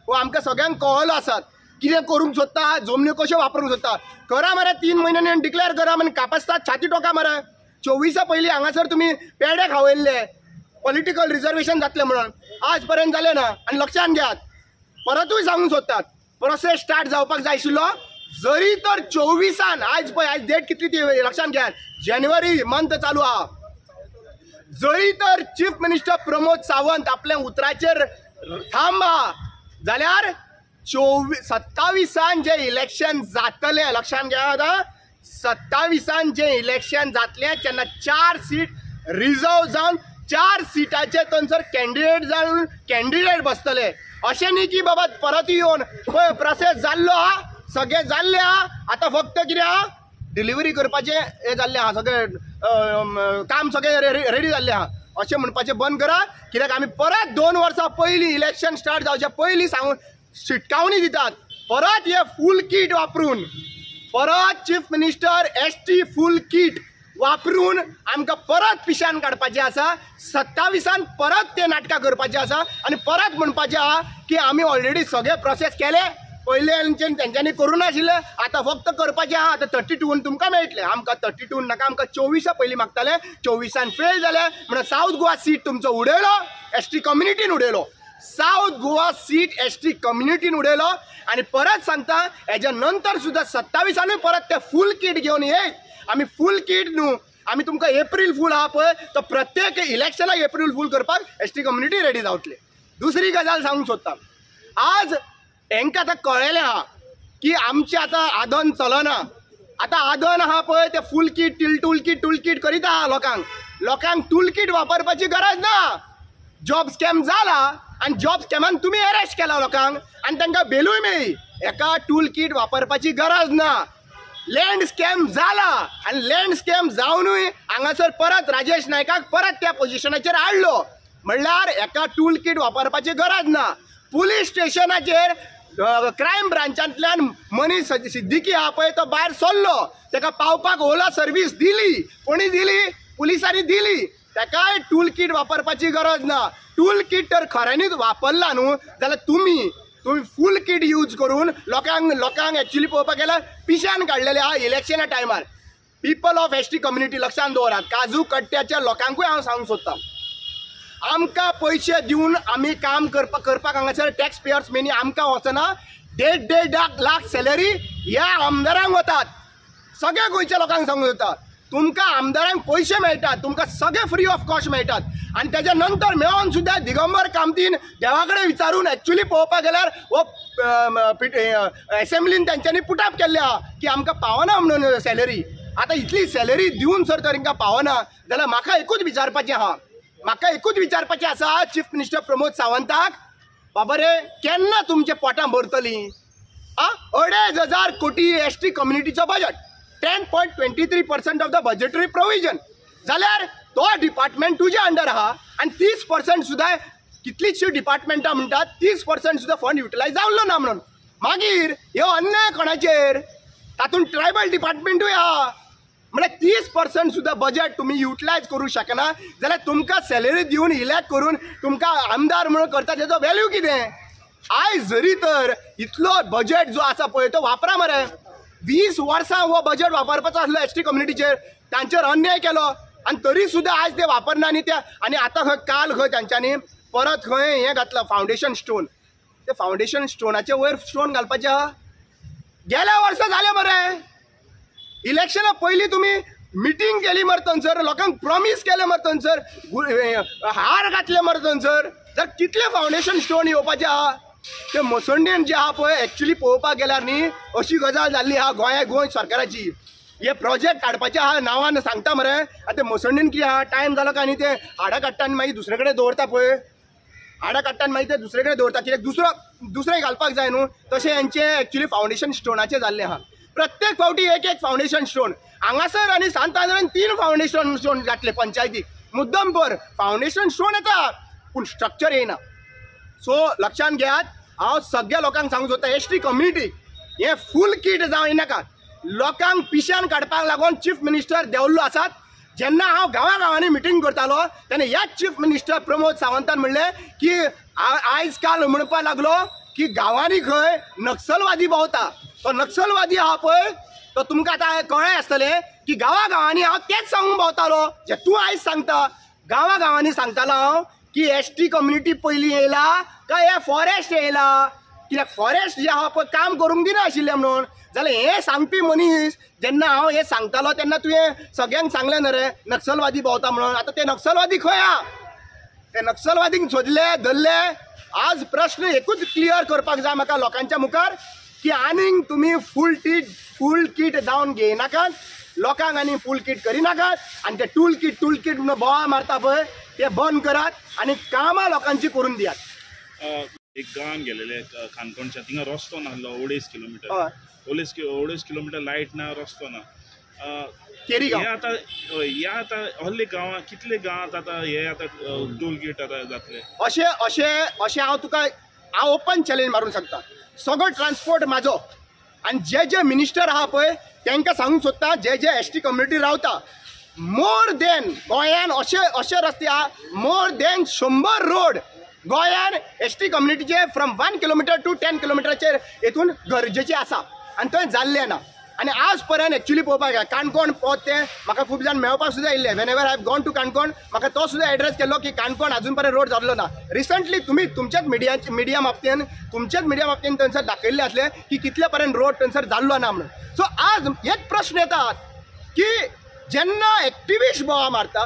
वो आमकां सगळ्यांक कळलो आसात कितें करूंक सोदता, जमन्यो कश्यो वापरूंक सोदता. करा मरे 3 म्हयन्यांनी डिक्लेअर करा आनी कापासतात छाती टोका मरे. 24 पयलीं हांगासर तुमी पेडे खावयल्ले पॉलिटिकल रिजर्वेशन जातलें म्हणून, आज पर्यंत जालें ना. आनी लक्षांत घेयात, परतूय सांगूंक सोदतात प्रोसेस स्टार्ट जावपाक जाय आशिल्लो. जरी तर 24 आज पळय, आज डेट कितली ती लक्षांत घेयात, जानेवारी मंथ चालू आहा. जरी तर चीफ मिनिस्टर प्रमोद सावंत आपल्या उतराचेर थांब आहा जाल्यार 27 जे इलेक्शन जातले, लक्षांत घेयात, 27 जे इलेक्शन जातले तेन्ना 4 सीट रिजर्व जावन 4 सीटाचे थंयसर कॅन्डिडेट बसतले. अशें न्ही की बाबा परत येवन पळय प्रोसेस जाल्लो आहा, सगळें जाल्लें आहा, आतां फक्त कितें आहा डिलिव्हरी करपाचें हें जाल्लें आहा, सगळें काम सगळें रेडी जाल्लें आहा. अशें म्हणपाचें बंद करा, कित्याक आमी परत 2 वर्सां पयलीं इलेक्शन स्टार्ट जावच्या पयलीं सांगून शिटकावणी दितात. परत हे फूल किट वापरून, परत चीफ मिनिस्टर ST फूल किट वापरून आमकां परत पिशान काडपाचें आसा. 27 परत ते नाटकां करपाचें आसा आनी परत म्हणपाचें आहा की आमी ऑलरेडी सगळे प्रोसेस केले, पयलेंच्यान तेंच्यांनी करूं नाशिल्लें, आतां फक्त करपाचें आहा. आतां 32 तुमकां मेळटलें, आमकां 32 नाका, आमकां 24 पयलीं मागताले, 24 फेल जाले म्हणून साऊथ गोवा सीट तुमचो उडयलो, ST कम्युनिटीन उडयलो. साऊथ गोवा सीट ST कम्युनिटीन उडयलो. आनी परत सांगता हेज्या नंतर सुद्दां 27 परत ते फूल किट घेवन येत. आमी फूल किट न्हू, आमी तुमकां एप्रील फूल आहा पळय तो प्रत्येक इलेक्शनाक एप्रील फूल करपाक ST कम्युनिटी रेडी जावतले. दुसरी गजाल सांगूंक सोदता, आज हेंकां आतां कळयलें आहा की आमचें आतां आदन चलना. आतां आदन आहा पळय ते फूल किट टूल किट करीत आहा लोकांक टूल किट वापरपाची गरज ना. जॉब स्कॅम जाला आनी जॉब स्कॅमान तुमी अरेस्ट केला लोकांक आनी तांकां बेलूय मेळ्ळी. एका टूल किट वापरपाची गरज ना. लँड स्कॅम जाला आनी लँड स्कॅम जावनूय हांगासर परत राजेश नायकाक परत त्या पोजिशनाचेर हाडलो म्हणल्यार एका टूल किट वापरपाची गरज ना. पुलीस स्टेशनाचेर क्रायम ब्रांचांतल्यान मनीस सिद्दीकी आहा पळय तो भायर सरलो, ताका पावपाक ओला सर्वीस दिली, कोणी दिली? पुलिसांनी दिली. ताकाय टूल किट वापरपाची गरज ना. टूल किट तर खऱ्यांनीच वापरला न्हू जाल्यार तुम्ही फूल किट यूज करून लोकांक एक्चुअली पळोवपाक गेल्यार पिशान काडलेले आहा इलेक्शना टायमार. पीपल ऑफ ST कम्युनिटी लक्षांत दवरात, काजू कट्ट्याच्या लोकांकूय हांव सांगूंक सोदतां, आमकां पयशे दिवन आमी काम करपाक हांगासर टॅक्स पेयर्स मेनी आमकां वचना. 1.5 लाख सॅलरी ह्या आमदारांक वतात. सगळ्या गोंयच्या लोकांक सांगूंक सोदता, तुमकां आमदारांक पयशे मेळटात, तुमकां सगळे फ्री ऑफ कॉस्ट मेळटात. आनी तेज्या नंतर मेळोन सुद्दां दिगंबर कामतीन देवा कडेन विचारून एक्चुअली पळोवपाक गेल्यार वो एसेंब्लीन तेंच्यांनी पुटअप केल्लें आहा की आमकां पावना म्हणून सॅलरी. आतां इतली सॅलरी दिवन जर तर तांकां पावना जाल्यार म्हाका एकूच विचारपाचें आसा चीफ मिनिस्टर प्रमोद सावंताक, बाबा रे केन्ना तुमचे पोटां भरतलीं? 2,500 कोटी ST कम्युनिटीचो budget, 10.23% of the budgetary provision जाल्यार तो डिपार्टमेंट तुज्या अंडर आहा आनी 30% सुद्दां कितलींशी डिपार्टमेंटां म्हणटात 30% सुद्दां फंड युटिलायज जावलो ना म्हणून. मागीर ह्यो अन्याय कोणाचेर? तातूंत ट्रायबल डिपार्टमेंटूय आहा. म्हळ्यार 30% सुद्दां बजेट तुमी युटिलायज करूंक शकना जाल्यार तुमकां सॅलरी दिवन इलेक्ट करून तुमकां आमदार म्हणून करता तेजो वॅल्यू कितें? आयज जरी तर इतलो बजेट जो आसा पळय तो वापरा मरे. 20 वर्सां हो बजेट वापरपाचो आसलो ST कम्युनिटीचेर, तांचेर अन्याय केलो आनी तरी सुद्दां आयज ते वापरना. आनी आतां खंय काल खंय तांच्यांनी परत खंय हें घातलां फावंडेशन स्टोन. ते फावंडेशन स्टोनाचे वयर स्टोन घालपाचें आहा. गेल्या वर्सा जालें मरे. इलेक्शना पयलीं तुमी मिटींग केली मरे थंयसर, लोकांक प्रॉमीस केलें मरे थंयसर, हार घातले मरे थंयसर. तर कितले फावंडेशन स्टोन येवपाचे आहा? ते मसंडेन जे आहा पळय एक्चुअली पळोवपाक गेल्यार न्ही अशी गजाल जाल्ली आहा गोंय सरकाराची. हे प्रोजेक्ट काडपाचे आहा नांवान सांगता मरे. आतां ते मसंडेन कितें आहा, टायम जालो काय न्ही ते हाडां काडटा आनी मागीर दुसरे कडेन दवरता पळय, हाडां काडटा आनी मागीर ते दुसरे कडेन दवरता. कित्याक दुसरें घालपाक जाय न्हू, तशें हेंचें एक्चुअली फावंडेशन स्टोनाचें जाल्लें आहा. प्रत्येक फावटी एक फावंडेशन स्टोन हांगासर आनी सांतांदरान 3 फावंडेशन स्टोन घातले पंचायतीक. मुद्दम पर फावंडेशन स्टोन येता पूण स्ट्रक्चर येना. सो लक्षांत घेयात, हांव सगळ्या लोकांक सांगूंक सोदता ST कम्युनिटीक हे फूल किट जावं नाका. लोकांक पिशान काडपाक लागून चीफ मिनिस्टर देंवल्लो आसात. जेन्ना हांव गांवांनी मिटींग करतालो तेन्ना ह्याच चीफ मिनिस्टर प्रमोद सावंतान म्हणलें की आयज काल म्हणपाक लागलो की गांवांनी खंय नक्सलवादी भोंवता, तो नक्सलवादी आहा पळय तो तुमकां आतां कळ्ळें आसतलें की गांवांनी हांव तेंच सांगूंक भोंवतालो जे तूं आयज सांगता। गांवांनी सांगतालो हांव की एसटी कम्युनिटी पयलीं येयला काय हे फॉरेस्ट येयला, कित्याक फॉरेस्ट जे आहा पळय काम करूंक दिना आशिल्लें म्हणून। जाल्यार हे सांगपी मनीस जेन्ना हांव हे सांगतालो तेन्ना तुवें सगळ्यांक सांगलें न्हय रे नक्सलवादी भोंवता म्हणून। आतां ते नक्सलवादी खंय आहा? ते नक्सलवादींक सोदले धरले। आज प्रश्न एकूच क्लियर करपाक जाय म्हाका लोकांच्या मुखार की आनीक तुमी फूल किट जावन घेयनाकात, लोकांक आनी फूल किट करिनाकात आनी ते टूल किट म्हणून बोवाळ मारता पळय ते बंद करात आनी कामां लोकांची करून दियात। एक गांवांत गेलेले काणकोणच्या, थिंगा रस्तो नासलो 2.5 किलोमिटर लायट ना, रस्तो ना। हे आता हल्ली गांवां कितले गांवांत आतां हे आतां टूल किट आतां जातले अशें हांव ओपन चॅलेंज मारूंक शकता। सगळो ट्रान्सपोर्ट म्हाजो आनी जे मिनिस्टर आहा पळय तांकां सांगूंक सोदता जे एसटी कम्युनिटी रावता मोर देन गोंयान अशे रस्ते आहा मोर देन 100 रोड गोंयान एसटी कम्युनिटीचे फ्रॉम 1 किलोमिटर टू 10 किलोमिटरचे हेतून गरजेचे आसा आनी थंय जाल्ले ना। आनी आज पर्यंत एक्चुअली पळोवपाक गेल्यार काणकोण पोत ते म्हाका खूब जाण मेळपाक सुद्दां येयल्ले। Whenever I have gone to Canacona म्हाका तो सुद्दां एड्रेस केल्लो की काणकोण अजून पर्यंत रोड जाल्लो ना। रिसंटली तुमी तुमच्याच मिडिया बाबतीन थंयसर दाखयल्ले आसले की कितले पर्यंत रोड थंयसर जाल्लो ना म्हणून। सो आज हेच प्रश्न येतात की जेन्ना एक्टिविस्ट बोवाळ मारता,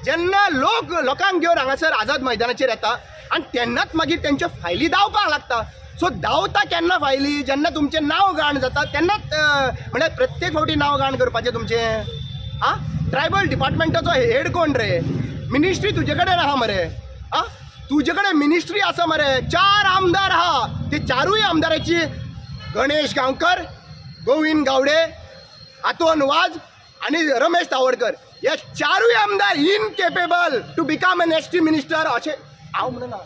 जेन्ना लोकांक घेवन हांगासर आझाद मैदानाचेर येता आनी तेन्नाच मागीर तेंच्यो फायली धांवपाक लागता। सो धांवता केन्ना फायली? जेन्ना तुमचें नांव घाण जाता तेन्नाच म्हळ्यार प्रत्येक फावटी नांव घाण करपाचें तुमचें। ट्रायबल डिपार्टमेंटाचो हेड कोण रे? मिनिस्ट्री तुजे कडेन आहा मरे? तुजे कडेन मिनिस्ट्री आसा मरे? 4 आमदार आहा, ते 4य आमदाराची गणेश गांवकर, गोविंद गावडे, आतोन वाज आनी रमेश तावडकर हे 4य आमदार incapable to become an ST minister अशें हांव म्हणना।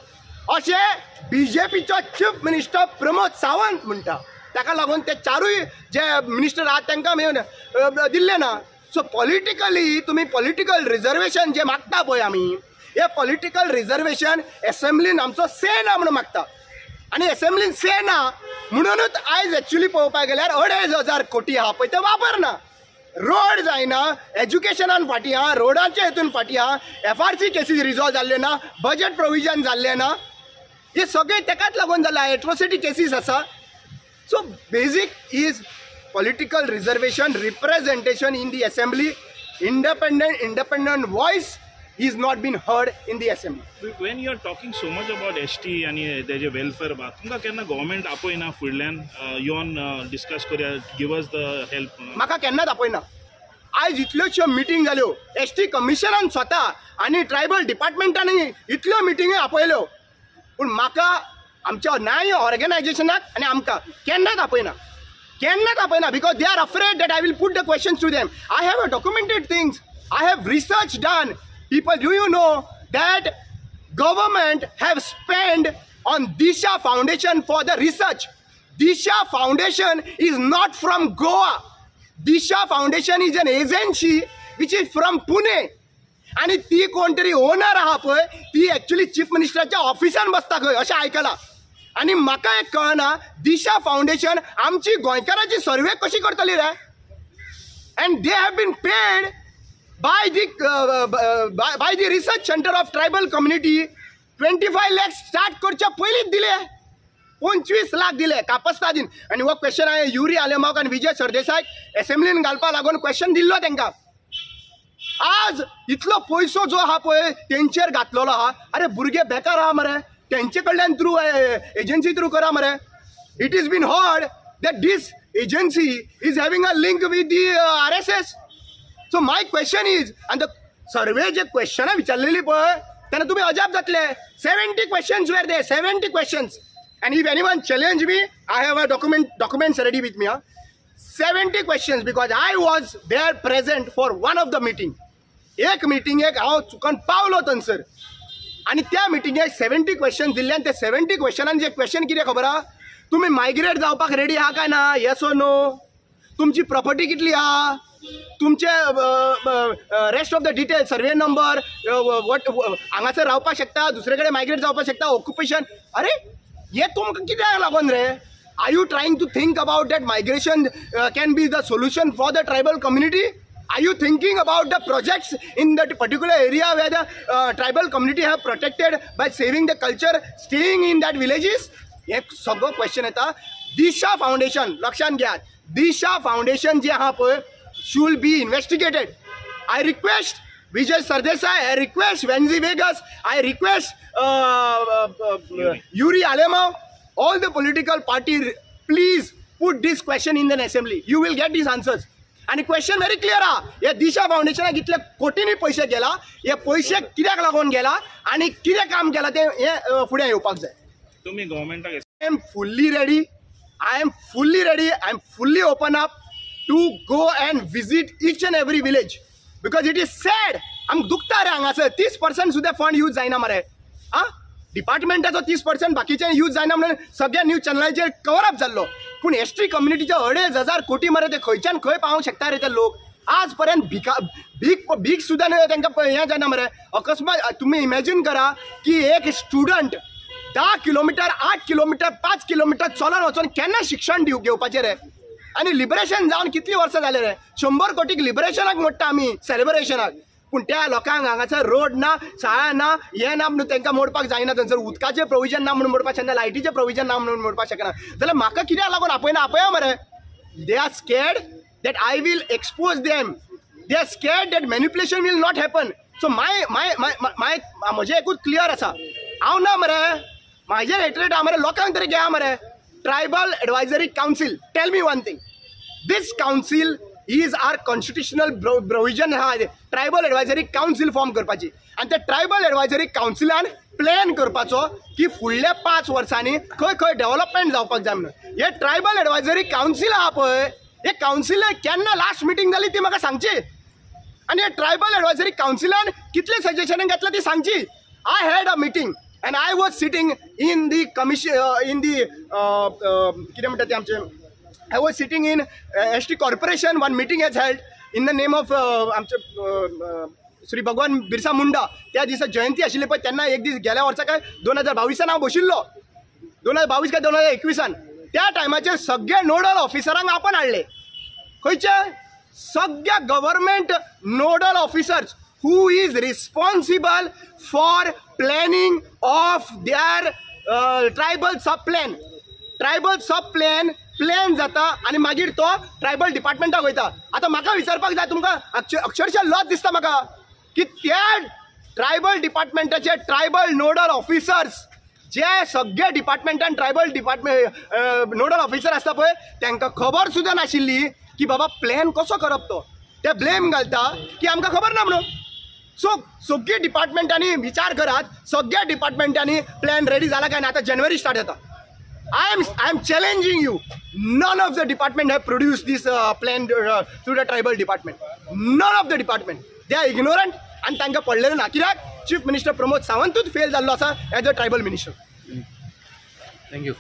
अशें बीजेपीचो चीफ मिनिस्टर प्रमोद सावंत म्हणटा। ताका लागून ते 4य जे मिनिस्टर आहात तांकां मेळून दिल्ले ना। सो पॉलिटिकली तुमी पॉलिटिकल रिजर्वेशन जे मागता पळय आमी हे पॉलिटिकल रिजर्वेशन एसेंब्लीन आमचो से ना म्हणून मागता आनी एसेंब्लीन से ना म्हणूनच आयज एक्चुअली पळोवपाक गेल्यार 2,500 कोटी आहा पळय ते वापरना। रोड जायना, एज्युकेशनान फाटी आहा, रोडाचे हेतून फाटी आहा, FRC केसीस रिजॉल्व जाल्ले ना, बजेट प्रोविजन जाल्ले ना, हे सगळे तेकाच लागून जाला। एट्रोसिटी केसीस आसा। So basic is political reservation representation in the assembly. independent voice is not been heard in the assembly. When you are talking so much about ST आणि तेजे वेलफेअर बा तुमकां केन्ना गव्हर्नमेंट आपयना फुडल्यान येवन डिस्कस करूया give us the help? म्हाका केन्नाच आपयना। आयज इतल्योश्यो मिटींग जाल्यो एसटी कमिशनान स्वता आनी ट्रायबल डिपार्टमेंटांनी इतल्यो मिटींगी आपयल्यो पूण म्हाका आमच्या न्याय ऑर्गनायजेशनाक आनी आमकां केन्नाच आपयना because they are afraid that I will put the questions to them. I have a documented things, I have research done. People, do you know that government have spent on Disha Foundation for the research? Disha Foundation is not from Goa. Disha Foundation is an agency which is from Pune. आणि ती कोणतरी owner आहा पळय ती actually chief मिनिस्टराच्या ऑफिसान बसता खंय अशें आयकलां। आनी म्हाका एक कळना दिशा फाउंडेशन आमची गोंयकारांची सर्वे कशी करतली रे? And they have been paid by the research center of tribal community 25 lakh start करच्या पयलींच दिले, 25 लाख दिले कापस्तादीन। आनी हो क्वेश्चन हांवें युरी आलेमाक आनी विजय सरदेसायक एसेंब्लीन घालपा लागून क्वेश्चन दिल्लो तांकां। आज इतलो पयसो जो आहा पळय तेंचेर घातलेलो आहा। अरे भुरगे बेकार आहा मरे, तेंचे कडल्यान थ्रू एजन्सी थ्रू करा मरे। It is been heard that this agency is having a link with the RSS. So my question is, and the survey जे क्वेश्चन विचारलेली पळय तेन्ना तुम्ही अजाप जातले। 70 questions were there, 70 questions. And if anyone challenge me, I have a documents ready with me. 70 questions because I was there present for one of the meeting. एक meeting एक हांव चुकून पावलो थंयसर आनी त्या मिटिंगेक 70 क्वेश्चन दिल्ले आनी ते 70 क्वेश्चनान जे क्वेश्चन कितें खबर आहा? तुम्ही मायग्रेट जावपाक रेडी आहा काय ना? येस और नो? तुमची प्रॉपर्टी कितली आहा? तुमचे rest of the detail survey number what हांगासर रावपाक शकता, दुसरे कडेन मायग्रेट जावपाक शकता, ऑक्युपेशन। अरे हे तुमकां कित्याक लागून रे? Are you trying to think about that migration can be the solution for the tribal community? Are you thinking about the projects in that particular area where the tribal community have protected by saving the culture, staying in that villages? एक सगळं question येता. दिशा foundation लक्षात घ्या. दिशा foundation जे आहा पळय should be investigated. I request Vijay Sardesai, I request Wenzi Vegas, I request Yuri Alemov, all the political party, please put this question in the assembly. You will get these answers. आणि question very clear हा. या दिशा फाउंडेशनाक कितले कोटींनी पैसे गेला, हे पैसे कित्याक लागून गेला आणि कितें काम केला ते हे फुडें येवपाक जाय. तुम्ही गव्हर्नमेंटाक I am fully ready. I am fully ready. I am fully open up to go and visit each and every village because it is sad. आमकां दुखता रे हांगासर 30% सुद्धा फंड यूज जायना मरे. आ डिपार्टमेंटाचो 30% बाकीचे यूज जायना म्हणून सगळ्या न्यूज चॅनलाचेर कवर अप जाल्लो. पूण एसटी कम्युनिटीचे 2,500 कोटी मरे ते खंयच्यान खंय पावोवंक शकता रे ते लोक. आज पर्यंत भीक सुद्धा तांकां हें जायना मरे. अकस्मात तुम्ही इमॅजिन करा की एक स्टुडंट 10 किलोमीटर 8 किलोमीटर 5 किलोमीटर चलून वचून केन्ना शिक्षण घेवपाचें रे. आणि लिबरेशन जावन कितली वर्सां जाले रे. 100 कोटीक लिबरेशनाक म्हणटा आमी सेलिब्रेशनाक. पूण त्या लोकांक हांगासर रोड ना, शाळा ना, हे ना म्हणून तांकां मोडपाक जायना. थंयसर उदकाचें प्रोविजन ना म्हणून मोडपाक शकना, लायटीचें प्रोविजन ना म्हणून मोडपाक शकना. जाल्यार म्हाका कित्याक लागून आपया मरे. They are scared that I will expose them. They are scared that manipulation will not happen. So म्हजें एकूच क्लियर आसा. हांव ना मरे म्हाजेर हेटरेट हा मरे. लोकांक तरी घेया मरे. Tribal advisory council. Tell me one thing. This council is our constitutional provision. Tribal advisory council form करपाची आणि त्या ट्रायबल एडवायझरी कावन्सिलान प्लॅन करपाचो की फुडल्या 5 वर्सांनी खंय खंय डेव्हलपमेंट जावपाक जाय म्हणून. हे ट्रायबल एडवायझरी कावन्सील आहा पळय, हे कावन्सील केन्ना लास्ट मिटींग जाली ती म्हाका सांगची. आणि हे ट्रायबल एडवायझरी कावन्सिलान कितले सजेशन घेतला ती सांगची. I had a meeting and I was sitting in the commission in the कितें म्हणटा ते आमचे I was sitting in ST Corporation. One meeting has held in the name of आमचे श्री भगवान बिरसा मुंडा. त्या दिसा जयंती आशिल्ली पळय तेन्ना एक दीस गेल्या वर्सा काय 2022 हांव बशिल्लो. 2022 काय 2021 त्या टायमाचेर सगळे नोडल ऑफिसरांक आपण हाडले. खंयचे सगळ्या government nodal officers who is responsible for planning of their tribal sub plan जाता आणि मागीर तो ट्रायबल डिपार्टमेंटाक वयता. आता म्हाका विचारपाक जाय तुमकां अक्षरशः लज दिसता म्हाका की त्या ट्रायबल डिपार्टमेंटाचे ट्रायबल नोडल ऑफिसर्स जे सगळे डिपार्टमेंटान ट्रायबल डिपार्टमेंट नोडल ऑफिसर आसता पळय तांकां खबर सुद्दां नाशिल्ली की बाबा प्लॅन कसो करप. तो ते ब्लेम घालता की आमकां खबर ना म्हणून. सो सगळ्या डिपार्टमेंटांनी विचार करात. सगळ्या डिपार्टमेंटांनी प्लॅन रेडी जाला काय ना. आता जानेवारी स्टार्ट जाता. I am challenging you. None of the department have produced this plan through the tribal department. None of the department. They are ignorant and तांकां पडलेलें ना. कित्याक चीफ मिनिस्टर प्रमोद सावंतूच फेल जाल्लो आसा as a tribal minister. Thank you.